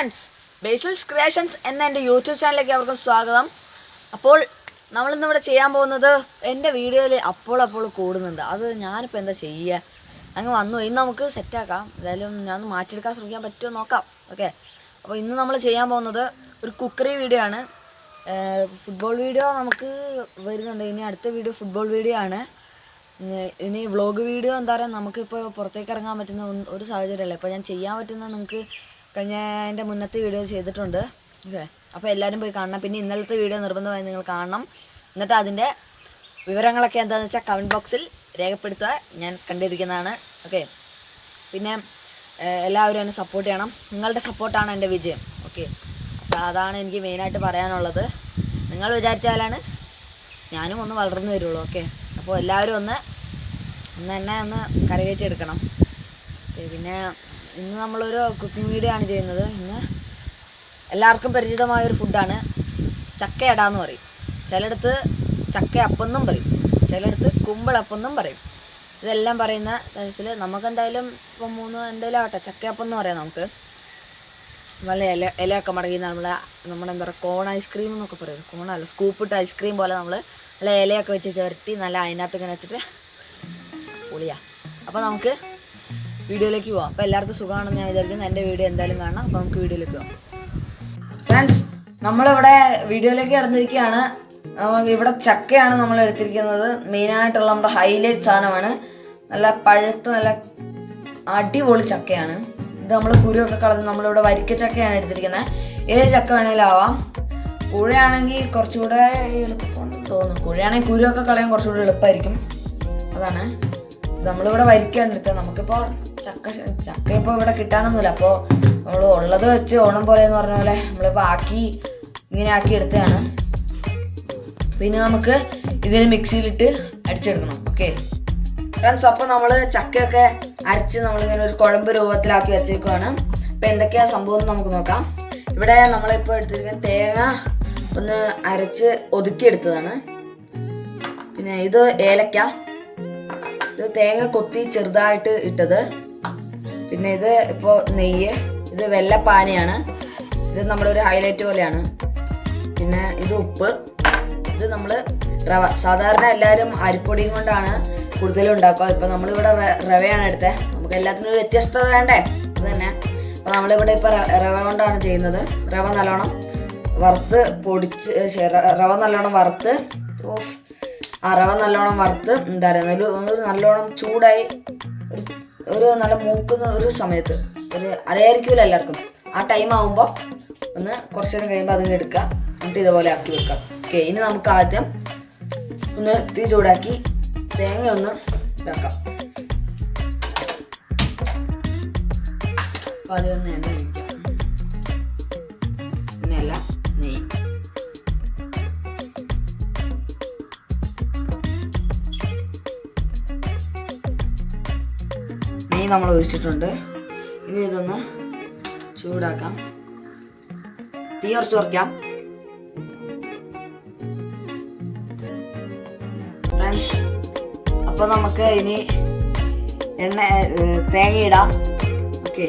Friends, Basil's creations എന്ന എൻ്റെ YouTube ചാനലിലേക്ക് അവർക്കും സ്വാഗതം. അപ്പോൾ നമ്മളിന്നിവിടെ ചെയ്യാൻ പോകുന്നത് എൻ്റെ വീഡിയോയിൽ അപ്പോൾ കൂടുന്നുണ്ട്. അത് ഞാനിപ്പോൾ എന്താ ചെയ്യുക, അങ്ങ് വന്നു. ഇന്ന് നമുക്ക് സെറ്റാക്കാം. എന്തായാലും ഞാൻ മാറ്റിയെടുക്കാൻ ശ്രമിക്കാൻ പറ്റുമോ നോക്കാം. ഓക്കെ, അപ്പോൾ ഇന്ന് നമ്മൾ ചെയ്യാൻ പോകുന്നത് ഒരു കുക്കറി വീഡിയോ ആണ്. ഫുട്ബോൾ വീഡിയോ നമുക്ക് വരുന്നുണ്ട്. ഇനി അടുത്ത വീഡിയോ ഫുട്ബോൾ വീഡിയോ ആണ്. ഇനി വ്ളോഗ് വീഡിയോ എന്താ പറയുക, നമുക്കിപ്പോൾ പുറത്തേക്ക് ഇറങ്ങാൻ പറ്റുന്ന ഒരു സാഹചര്യമല്ല. ഇപ്പോൾ ഞാൻ ചെയ്യാൻ പറ്റുന്ന നിങ്ങൾക്ക് കഴിഞ്ഞ എൻ്റെ മുന്നത്തെ വീഡിയോ ചെയ്തിട്ടുണ്ട്. ഓക്കെ, അപ്പോൾ എല്ലാവരും പോയി കാണണം. പിന്നെ ഇന്നലത്തെ വീഡിയോ നിർബന്ധമായി നിങ്ങൾ കാണണം. എന്നിട്ട് അതിൻ്റെ വിവരങ്ങളൊക്കെ എന്താണെന്ന് വെച്ചാൽ കമൻറ്റ് ബോക്സിൽ രേഖപ്പെടുത്തുക. ഞാൻ കണ്ടിരിക്കുന്നതാണ്. ഓക്കെ, പിന്നെ എല്ലാവരും എന്നെ സപ്പോർട്ട് ചെയ്യണം. നിങ്ങളുടെ സപ്പോർട്ടാണ് എൻ്റെ വിജയം. ഓക്കെ, അപ്പോൾ അതാണ് എനിക്ക് മെയിനായിട്ട് പറയാനുള്ളത്. നിങ്ങൾ വിചാരിച്ചാലാണ് ഞാനും ഒന്ന് വളർന്നു വരുള്ളൂ. ഓക്കെ, അപ്പോൾ എല്ലാവരും ഒന്ന് എന്നെ ഒന്ന് കരകയറ്റിയെടുക്കണം. പിന്നെ ഇന്ന് നമ്മളൊരു കുക്കിംഗ് വീഡിയോ ആണ് ചെയ്യുന്നത്. ഇന്ന് എല്ലാവർക്കും പരിചിതമായൊരു ഫുഡാണ് ചക്കയടാന്ന് പറയും. ചിലയിടത്ത് ചക്കയപ്പെന്നും പറയും, ചിലയിടത്ത് കുമ്പിളപ്പെന്നും പറയും. ഇതെല്ലാം പറയുന്ന തരത്തിൽ നമുക്കെന്തായാലും ഇപ്പം എന്തായാലും ആവട്ടെ, ചക്കയപ്പം എന്ന് പറയാം. നമുക്ക് നല്ല ഇലയൊക്കെ മടങ്ങി നമ്മുടെ എന്താ പറയുക, കോൺ ഐസ്ക്രീം എന്നൊക്കെ പറയും. കോണല്ല, സ്കൂപ്പിട്ട് ഐസ്ക്രീം പോലെ നമ്മൾ നല്ല ഇലയൊക്കെ വെച്ച് ചേർത്തി നല്ല അതിനകത്ത് ഇങ്ങനെ വെച്ചിട്ട് പൊളിയാ. അപ്പോൾ നമുക്ക് വീഡിയോയിലേക്ക് പോവാം. അപ്പോൾ എല്ലാവർക്കും സുഖമാണെന്ന് ഞാൻ വിചാരിക്കുന്നു. എൻ്റെ വീഡിയോ എന്തായാലും കാണാം. അപ്പോൾ നമുക്ക് വീഡിയോയിലേക്ക് പോവാം. ഫ്രണ്ട്സ്, നമ്മളിവിടെ വീഡിയോയിലേക്ക് കടന്നിരിക്കുകയാണ്. ഇവിടെ ചക്കയാണ് നമ്മൾ എടുത്തിരിക്കുന്നത്. മെയിനായിട്ടുള്ള നമ്മുടെ ഹൈലൈറ്റ് സാധനമാണ്. നല്ല പഴുത്ത് നല്ല അടിപൊളി ചക്കയാണ് ഇത്. നമ്മൾ കുരുവൊക്കെ കളഞ്ഞ് നമ്മളിവിടെ വരിക്ക ചക്കയാണ് എടുത്തിരിക്കുന്നത്. ഏത് ചക്ക വേണേലും ആവാം. കുഴയാണെങ്കിൽ കുറച്ചുകൂടെ എളുപ്പമുണ്ടെന്ന് തോന്നുന്നു. കുഴയാണെങ്കിൽ കുരുവൊക്കെ കളയാൻ കുറച്ചുകൂടെ എളുപ്പമായിരിക്കും. അതാണ് നമ്മളിവിടെ വരിക്കാണ് എടുത്തത്. നമുക്കിപ്പോൾ ചക്ക ഇപ്പോൾ ഇവിടെ കിട്ടാനൊന്നുമില്ല. അപ്പോൾ നമ്മൾ ഉള്ളത് വെച്ച് ഓണം പോലെ എന്ന് പറഞ്ഞ പോലെ നമ്മളിപ്പോൾ ഇങ്ങനെ ആക്കി എടുത്തതാണ്. പിന്നെ നമുക്ക് ഇതിന് മിക്സിയിലിട്ട് അടിച്ചെടുക്കണം. ഓക്കെ ഫ്രണ്ട്സ്, അപ്പോൾ നമ്മൾ ചക്കയൊക്കെ അരച്ച് നമ്മളിങ്ങനെ ഒരു കുഴമ്പ് രൂപത്തിലാക്കി വെച്ചേക്കുവാണ്. അപ്പോൾ എന്തൊക്കെയാണ് സംഭവം എന്ന് നമുക്ക് നോക്കാം. ഇവിടെ നമ്മളിപ്പോൾ എടുത്തിരിക്കുന്ന തേങ്ങ ഒന്ന് അരച്ച് ഒതുക്കിയെടുത്തതാണ്. പിന്നെ ഇത് ഏലക്ക, ഇത് തേങ്ങ കൊത്തി ചെറുതായിട്ട് ഇട്ടത്. പിന്നെ ഇത് ഇപ്പോൾ നെയ്യ്, ഇത് വെള്ളപ്പാനയാണ്. ഇത് നമ്മുടെ ഒരു ഹൈലൈറ്റ് പോലെയാണ്. പിന്നെ ഇത് ഉപ്പ്, ഇത് നമ്മൾ റവ. സാധാരണ എല്ലാവരും അരിപ്പൊടിയും കൊണ്ടാണ് കൂടുതലും ഉണ്ടാക്കുക. ഇപ്പം നമ്മളിവിടെ റവയാണ് എടുത്തത്. നമുക്ക് എല്ലാത്തിനും ഒരു വ്യത്യസ്തത വേണ്ടേ, അത് തന്നെ. അപ്പോൾ നമ്മളിവിടെ ഇപ്പോൾ റവ കൊണ്ടാണ് ചെയ്യുന്നത്. റവ നല്ലോണം വറുത്ത് പൊടിച്ച്, റവ നല്ലോണം വറുത്ത് റവ നല്ലോണം വറുത്ത് എന്താ പറയുക, ഒരു നല്ലോണം ചൂടായി ഒരു നല്ല മൂക്കുന്ന ഒരു സമയത്ത്, ഒരു അറിയായിരിക്കുമല്ലോ എല്ലാവർക്കും. ആ ടൈം ആകുമ്പോൾ ഒന്ന് കുറച്ച് നേരം കഴിയുമ്പോൾ അതിന് എടുക്കുക. എന്നിട്ട് ഇതുപോലെ ആക്കി വെക്കാം. ഓക്കെ, ഇനി നമുക്ക് ആദ്യം ഒന്ന് തീ ചൂടാക്കി തേങ്ങ ഒന്ന് ഇതാക്കാം. അപ്പോൾ അതിലൊന്ന് എണ്ണ ഒഴിക്കാം. പിന്നെയല്ല നെയ്യ്. നെയ്യ് നമ്മൾ ഒഴിച്ചിട്ടുണ്ട്. ഇനി ഇതൊന്ന് ചൂടാക്കാം. തീ കുറച്ച് കുറയ്ക്കാം. ഫ്രണ്ട്സ്, അപ്പോൾ നമുക്ക് ഇനി തേങ്ങ ഇടാം. ഓക്കെ,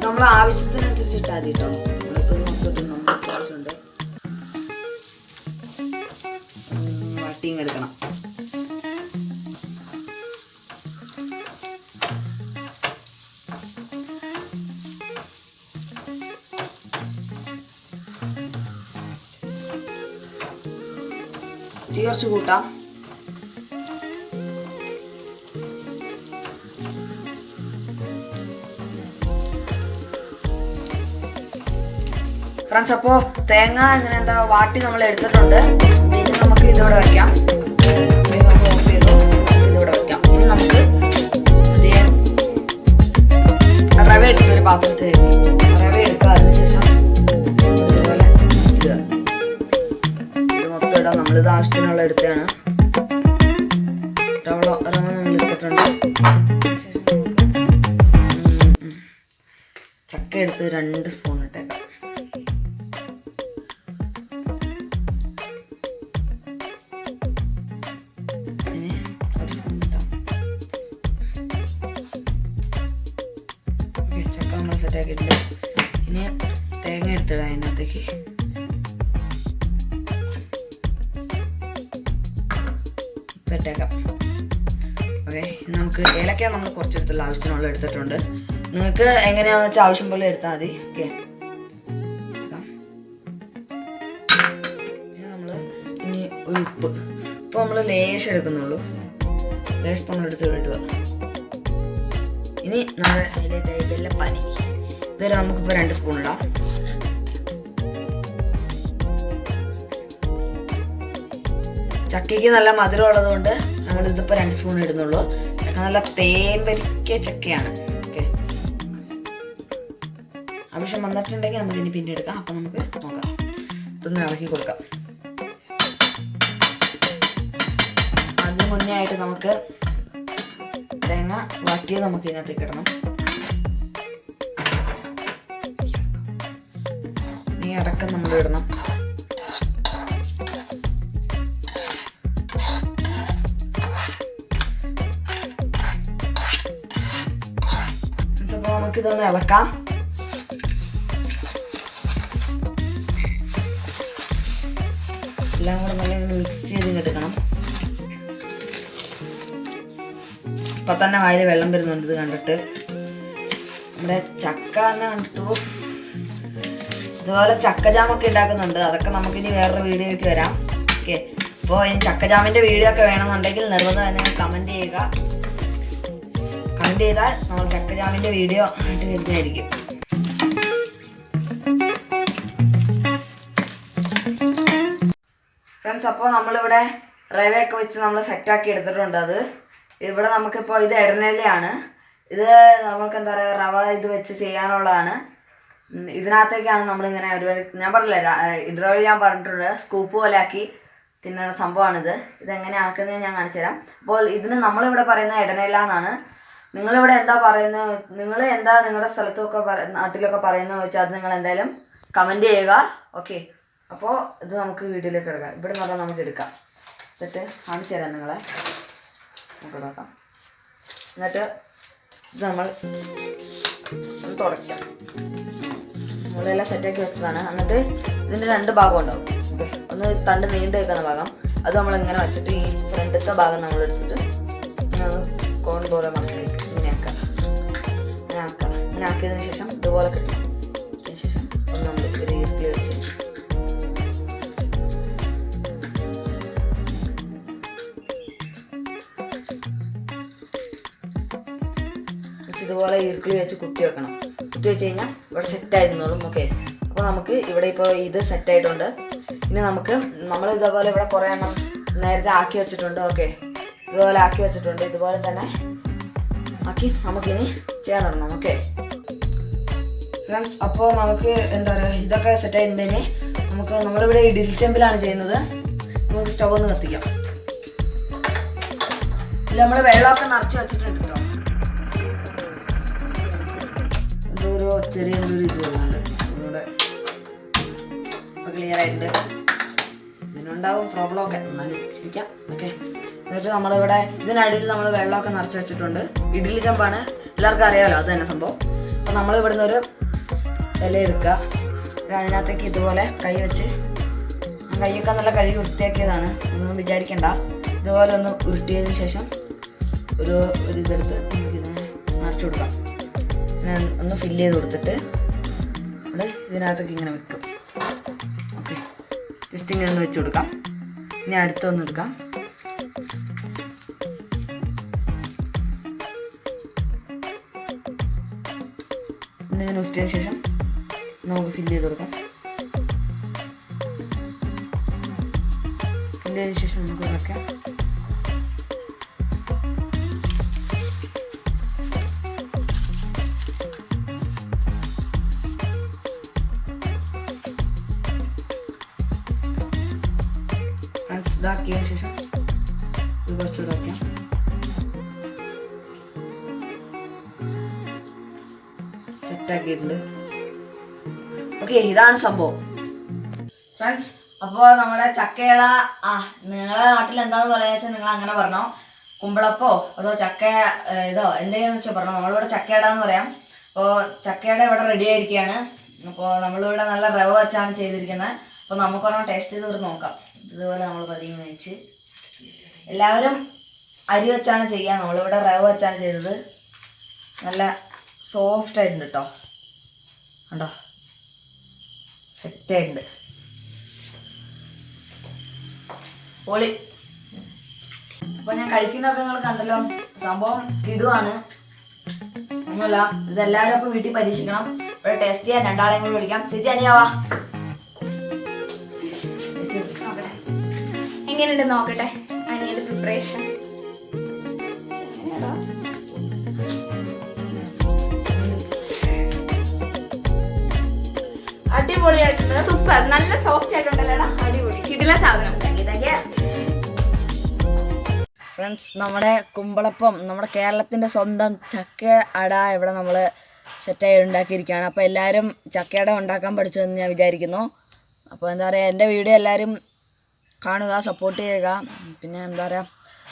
നമ്മൾ ആവശ്യത്തിനനുസരിച്ച് ഇട്ടാൽ മതി കേട്ടോ. നമുക്ക് ആവശ്യമുണ്ട്. വട്ടിയും എടുക്കണം. തീ കുറച്ച് കൂട്ടാം. ഫ്രണ്ട്സ്, അപ്പോൾ തേങ്ങ ഇങ്ങനെ എന്താ വാട്ടി നമ്മൾ എടുത്തിട്ടുണ്ട്. ഇനി നമുക്ക് ഇതിവിടെ വയ്ക്കാം. നമ്മൾ ഓഫ് ചെയ്തു, ഇതിവിടെ വയ്ക്കാം. ഇനി നമുക്ക് റവ എടുത്ത് ഒരു പാത്രത്തിൽ റവ എടുക്കുക. അതിനുശേഷം ഇതുപോലെ ഇത് മൊത്തം ഇടാം. നമ്മളിത് ആവശ്യത്തിനുള്ള എടുത്തതാണ്. റവ നമ്മൾ എടുത്തിട്ടുണ്ട്. ചക്ക എടുത്ത് 2 സ്പൂൺ ഇട്ടേക്കാം. സെറ്റാക്കിയിട്ടുണ്ട്. ഇനി തേങ്ങ എടുത്തിടാം അതിനകത്തേക്ക്. സെറ്റാക്കാം. ഓക്കെ, നമുക്ക് ഏലക്ക നമ്മൾ കുറച്ചെടുത്തുള്ള ആവശ്യത്തിനുള്ള എടുത്തിട്ടുണ്ട്. നിങ്ങൾക്ക് എങ്ങനെയാണെന്ന് വെച്ചാൽ ആവശ്യം പോലെ എടുത്താൽ മതി. ഓക്കെ, പിന്നെ നമ്മൾ ഇനി ഒരു ഉപ്പ്. ഇപ്പോൾ നമ്മൾ ലേശം എടുക്കുന്നുള്ളൂ, ലേശം നമ്മൾ എടുത്ത് വിടുക. ഇനി നമ്മുടെ ഹൈലൈറ്റ് ആയി വെള്ളപ്പാനി. ഇതുവരെ നമുക്കിപ്പോൾ 2 സ്പൂൺ ഇടാം. ചക്കയ്ക്ക് നല്ല മധുരം ഉള്ളതുകൊണ്ട് നമ്മളിതിപ്പോൾ 2 സ്പൂൺ ഇടുന്നുള്ളൂ. ചക്ക നല്ല തേമ്പരിക്ക ചക്കയാണ്. ഓക്കെ, ആവശ്യം വന്നിട്ടുണ്ടെങ്കിൽ നമുക്ക് ഇനി പിന്നെ എടുക്കാം. അപ്പം നമുക്ക് നോക്കാം. ഇതൊന്ന് ഇളക്കി കൊടുക്കാം. അതിന് മുന്നേ ആയിട്ട് നമുക്ക് തേങ്ങ വാട്ടിയത് നമുക്ക് ഇതിനകത്തേക്ക് ഇടണം. ഈ അടക്കം നമ്മൾ ഇടണം. അപ്പോൾ നമുക്കിതൊന്ന് ഇളക്കാം. എല്ലാം കൂടെ നല്ല മിക്സ് ചെയ്തിട്ടെടുക്കണം. ഇപ്പം തന്നെ വായിൽ വെള്ളം വരുന്നുണ്ട് ഇത് കണ്ടിട്ട്. നമ്മുടെ ചക്ക തന്നെ കണ്ടിട്ടു. ഇതുപോലെ ചക്കജാമൊക്കെ ഉണ്ടാക്കുന്നുണ്ട്. അതൊക്കെ നമുക്കിനി വേറൊരു വീഡിയോയ്ക്ക് വരാം. ഓക്കെ, അപ്പോൾ ഈ ചക്കജാമിൻ്റെ വീഡിയോ ഒക്കെ വേണമെന്നുണ്ടെങ്കിൽ നിർബന്ധമായി നിങ്ങൾ കമൻറ്റ് ചെയ്യുക. കമൻറ്റ് ചെയ്താൽ നമ്മൾ ചക്കജാമിൻ്റെ വീഡിയോ ആയിട്ട് വരുന്നതായിരിക്കും. ഫ്രണ്ട്സ്, അപ്പോൾ നമ്മളിവിടെ റവയൊക്കെ വെച്ച് നമ്മൾ സെറ്റാക്കി എടുത്തിട്ടുണ്ട്. അത് ഇവിടെ നമുക്കിപ്പോൾ ഇത് ഇടനേലയാണ്. ഇത് നമുക്ക് എന്താ പറയുക, റവ ഇത് വെച്ച് ചെയ്യാനുള്ളതാണ്. ഇതിനകത്തേക്കാണ് നമ്മളിങ്ങനെ ഞാൻ പറഞ്ഞില്ല, ഇൻട്രോയിൽ ഞാൻ പറഞ്ഞിട്ടുണ്ട്, സ്കൂപ്പ് പോലെ ആക്കി തിന്നുന്ന സംഭവമാണിത്. ഇതെങ്ങനെ ആക്കുന്നത് ഞാൻ കാണിച്ചു തരാം. അപ്പോൾ ഇതിന് നമ്മളിവിടെ പറയുന്നത് ഇടനേല എന്നാണ്. നിങ്ങളിവിടെ എന്താ പറയുന്നത്, നിങ്ങൾ എന്താ നിങ്ങളുടെ സ്ഥലത്തൊക്കെ നാട്ടിലൊക്കെ പറയുന്നത് വെച്ചാൽ അത് നിങ്ങൾ എന്തായാലും കമൻറ്റ് ചെയ്യുക. ഓക്കെ, അപ്പോൾ ഇത് നമുക്ക് വീഡിയോയിലേക്ക് എടുക്കാം. ഇവിടെ നിന്ന് പറഞ്ഞാൽ നമുക്ക് എടുക്കാം. എന്നിട്ട് കാണിച്ചു തരാം നിങ്ങളെ. നമുക്ക് നോക്കാം. എന്നിട്ട് ഇത് നമ്മൾ തുടയ്ക്കാം. നമ്മളെല്ലാം സെറ്റാക്കി വെച്ചതാണ്. എന്നിട്ട് ഇതിൻ്റെ 2 ഭാഗം ഉണ്ടാവും. ഓക്കെ, ഒന്ന് തണ്ട് നീണ്ടു വെക്കുന്ന ഭാഗം, അത് നമ്മൾ ഇങ്ങനെ വെച്ചിട്ട് ഈ ഫ്രണ്ടത്തെ ഭാഗം നമ്മൾ എടുത്തിട്ട് ഇങ്ങനെ കോൺ പോലെ മടക്കി ഇങ്ങനെ ആക്കാം. ഇങ്ങനെ ആക്കിയതിന് ശേഷം ഇതുപോലെ കിട്ടും. അതിന് ശേഷം ഒന്ന് നമ്മൾ ഒരു ഈർക്കിൽ വെച്ച് ഇതുപോലെ ഈർക്കിളി വെച്ച് കുത്തി വെക്കണം. കുത്തി വെച്ച് കഴിഞ്ഞാൽ ഇവിടെ സെറ്റായിരുന്നോളും. ഓക്കെ, അപ്പോൾ നമുക്ക് ഇവിടെ ഇപ്പോൾ ഇത് സെറ്റായിട്ടുണ്ട്. ഇനി നമ്മൾ ഇതേപോലെ ഇവിടെ കുറേ എണ്ണം നേരത്തെ ആക്കി വെച്ചിട്ടുണ്ട്. ഓക്കെ, ഇതുപോലെ ആക്കി വെച്ചിട്ടുണ്ട്. ഇതുപോലെ തന്നെ ആക്കി നമുക്കിനി ചെയ്യാൻ തുടങ്ങാം. ഓക്കെ ഫ്രണ്ട്സ്, അപ്പോൾ നമുക്ക് എന്താ പറയുക, ഇതൊക്കെ സെറ്റായിട്ടുണ്ടെങ്കിൽ നമ്മളിവിടെ ഇഡ്ഡലി ചെമ്പിലാണ് ചെയ്യുന്നത്. നമുക്ക് സ്റ്റവ് ഒന്ന് കത്തിക്കാം. ഇതിൽ നമ്മൾ വെള്ളമൊക്കെ നിറച്ച് വെച്ചിട്ടുണ്ട് കേട്ടോ. ഒരു ചെറിയൊരു ഇത് വരുന്നുണ്ട്. ഇവിടെ ഇപ്പോൾ ക്ലിയർ ആയിട്ടുണ്ട്. ഇതിനുണ്ടാവും പ്രോബ്ലം ഒക്കെ, എന്നാലും ഇരിക്കാം. ഓക്കെ, എന്നിട്ട് നമ്മളിവിടെ ഇതിനടിയിൽ നമ്മൾ വെള്ളമൊക്കെ നിറച്ച് വെച്ചിട്ടുണ്ട്. ഇഡ്ഡലി ചെമ്പാണ്, എല്ലാവർക്കും അറിയാമല്ലോ, അത് തന്നെ സംഭവം. അപ്പോൾ നമ്മൾ ഇവിടുന്ന് ഒരു ഇല എടുക്കുക. അതിനകത്തേക്ക് ഇതുപോലെ കൈ വെച്ച്, കൈയൊക്കെ നല്ല കഴുകി വൃത്തിയാക്കിയതാണ്, ഒന്നും വിചാരിക്കണ്ട. ഇതുപോലെ ഒന്ന് ഉരുട്ടിയതിന് ശേഷം ഒരു ഇതെടുത്ത് നമുക്കിതിനെ നിറച്ച് കൊടുക്കാം. ഒന്ന് ഫില്ല് ചെയ്ത് കൊടുത്തിട്ട് നമ്മൾ ഇതിനകത്തേക്ക് ഇങ്ങനെ വെക്കും. ഓക്കെ, ജസ്റ്റ് ഇങ്ങനെ ഒന്ന് വെച്ച് കൊടുക്കാം. ഇനി അടുത്തൊന്ന് എടുക്കാം. ഇതിന് ഉറ്റിയതിന് ശേഷം നമുക്ക് ഫില്ല് ചെയ്ത് കൊടുക്കാം. ഫില്ല് ചെയ്തതിന് ശേഷം നമുക്ക് വെക്കാം. ഇതാക്കിയതിന് ശേഷം ഇത് കുറച്ചുകൂടെ വയ്ക്കാം. സെറ്റാക്കിയിട്ടുണ്ട്. ഓക്കെ, ഇതാണ് സംഭവം ഫ്രണ്ട്സ്. അപ്പോൾ നമ്മുടെ ചക്കയട, നിങ്ങളുടെ നാട്ടിൽ എന്താണെന്ന് പറയാ വെച്ചാൽ നിങ്ങൾ അങ്ങനെ പറഞ്ഞോ. കുമ്പളപ്പോ അതോ ചക്ക ഇതോ എന്തെങ്കിലും വെച്ചാൽ പറഞ്ഞോ. നമ്മളിവിടെ ചക്കയട എന്ന് പറയാം. അപ്പോൾ ചക്കയുടെ ഇവിടെ റെഡി ആയിരിക്കുകയാണ്. അപ്പോൾ നമ്മളിവിടെ നല്ല റവ വെച്ചാണ് ചെയ്തിരിക്കുന്നത്. അപ്പോൾ നമുക്കൊരെണ്ണം ടേസ്റ്റ് ചെയ്ത് നോക്കാം. ഇതുപോലെ നമ്മൾ പതിയെ വെച്ച് എല്ലാവരും അരി വെച്ചാണ് ചെയ്യുക. നമ്മളിവിടെ റവ വെച്ചാണ് ചെയ്തത്. നല്ല സോഫ്റ്റ് ആയിട്ടുണ്ട് കേട്ടോ. കണ്ടോ, സെറ്റായിട്ടുണ്ട്. പൊളി. അപ്പോൾ ഞാൻ കഴിക്കുന്നതൊക്കെ നിങ്ങൾ കണ്ടല്ലോ. സംഭവം കിടുവാണ്. ഒന്നുമില്ല, ഇതെല്ലാവരും അപ്പോൾ വീട്ടിൽ പരീക്ഷിക്കണം. ഇവിടെ ടേസ്റ്റ് ചെയ്യാൻ രണ്ടാളെയും കൂടി വിളിക്കാം. ചേച്ചി അനിയാവാ, എങ്ങനെയുണ്ട് നോക്കട്ടെ അനിയന്റെ പ്രിപ്പറേഷൻ. അടിപൊളിയായിട്ടുണ്ട്. സൂപ്പർ, നല്ല സോഫ്റ്റ് ആയിട്ടുണ്ടല്ലോടാ. അടിപൊളി, കിടില സാധനം. ഫ്രണ്ട്സ്, നമ്മുടെ കുമ്പളപ്പം, നമ്മുടെ കേരളത്തിൻ്റെ സ്വന്തം ചക്ക അട ഇവിടെ നമ്മൾ സെറ്റായി ഉണ്ടാക്കിയിരിക്കുകയാണ്. അപ്പോൾ എല്ലാവരും ചക്കയട ഉണ്ടാക്കാൻ പഠിച്ചതെന്ന് ഞാൻ വിചാരിക്കുന്നു. അപ്പോൾ എന്താ പറയുക, എൻ്റെ വീഡിയോ എല്ലാവരും കാണുക, സപ്പോർട്ട് ചെയ്യുക. പിന്നെ എന്താ പറയുക,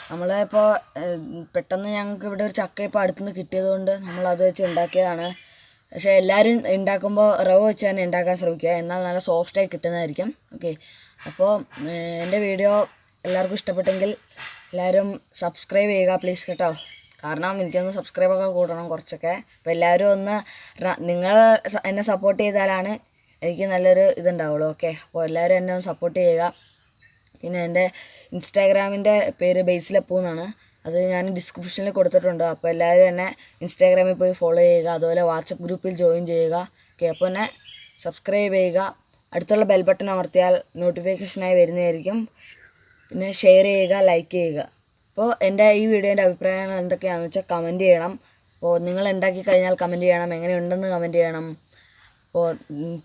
നമ്മളിപ്പോൾ പെട്ടെന്ന് ഞങ്ങൾക്ക് ഇവിടെ ഒരു ചക്ക ഇപ്പോൾ അടുത്തുനിന്ന് കിട്ടിയതുകൊണ്ട് നമ്മളത് വെച്ച് ഉണ്ടാക്കിയതാണ്. പക്ഷേ എല്ലാവരും ഉണ്ടാക്കുമ്പോൾ റവ വെച്ച് തന്നെ ഉണ്ടാക്കാൻ ശ്രമിക്കുക, എന്നാൽ നല്ല സോഫ്റ്റായി കിട്ടുന്നതായിരിക്കും. ഓക്കെ, അപ്പോൾ എൻ്റെ വീഡിയോ എല്ലാവർക്കും ഇഷ്ടപ്പെട്ടെങ്കിൽ എല്ലാവരും സബ്സ്ക്രൈബ് ചെയ്യുക പ്ലീസ് കേട്ടോ. കാരണം എനിക്കൊന്ന് സബ്സ്ക്രൈബൊക്കെ കൂടണം കുറച്ചൊക്കെ. അപ്പോൾ എല്ലാവരും ഒന്ന് നിങ്ങൾ എന്നെ സപ്പോർട്ട് ചെയ്താലാണ് എനിക്ക് നല്ലൊരു ഇതുണ്ടാവുള്ളൂ. ഓക്കെ, അപ്പോൾ എല്ലാവരും എന്നെ ഒന്ന് സപ്പോർട്ട് ചെയ്യുക. പിന്നെ എൻ്റെ ഇൻസ്റ്റാഗ്രാമിൻ്റെ പേര് ബേസിലപ്പൂ എന്നാണ്. അത് ഞാൻ ഡിസ്ക്രിപ്ഷനിൽ കൊടുത്തിട്ടുണ്ട്. അപ്പോൾ എല്ലാവരും എന്നെ ഇൻസ്റ്റാഗ്രാമിൽ പോയി ഫോളോ ചെയ്യുക. അതുപോലെ വാട്സപ്പ് ഗ്രൂപ്പിൽ ജോയിൻ ചെയ്യുക. ഓക്കെ, അപ്പോൾ എന്നെ സബ്സ്ക്രൈബ് ചെയ്യുക. അടുത്തുള്ള ബെൽ ബട്ടൺ അമർത്തിയാൽ നോട്ടിഫിക്കേഷനായി വരുന്നതായിരിക്കും. പിന്നെ ഷെയർ ചെയ്യുക, ലൈക്ക് ചെയ്യുക. അപ്പോൾ എൻ്റെ ഈ വീഡിയോൻ്റെ അഭിപ്രായങ്ങൾ എന്തൊക്കെയാണെന്ന് വെച്ചാൽ കമൻറ്റ് ചെയ്യണം. അപ്പോൾ നിങ്ങൾ ഉണ്ടാക്കി കഴിഞ്ഞാൽ കമൻറ്റ് ചെയ്യണം, എങ്ങനെയുണ്ടെന്ന് കമൻറ്റ് ചെയ്യണം. അപ്പോൾ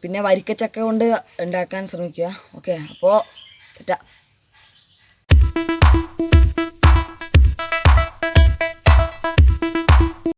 പിന്നെ വരിക്കച്ചക്ക കൊണ്ട് ഉണ്ടാക്കാൻ ശ്രമിക്കുക. ഓക്കെ, അപ്പോൾ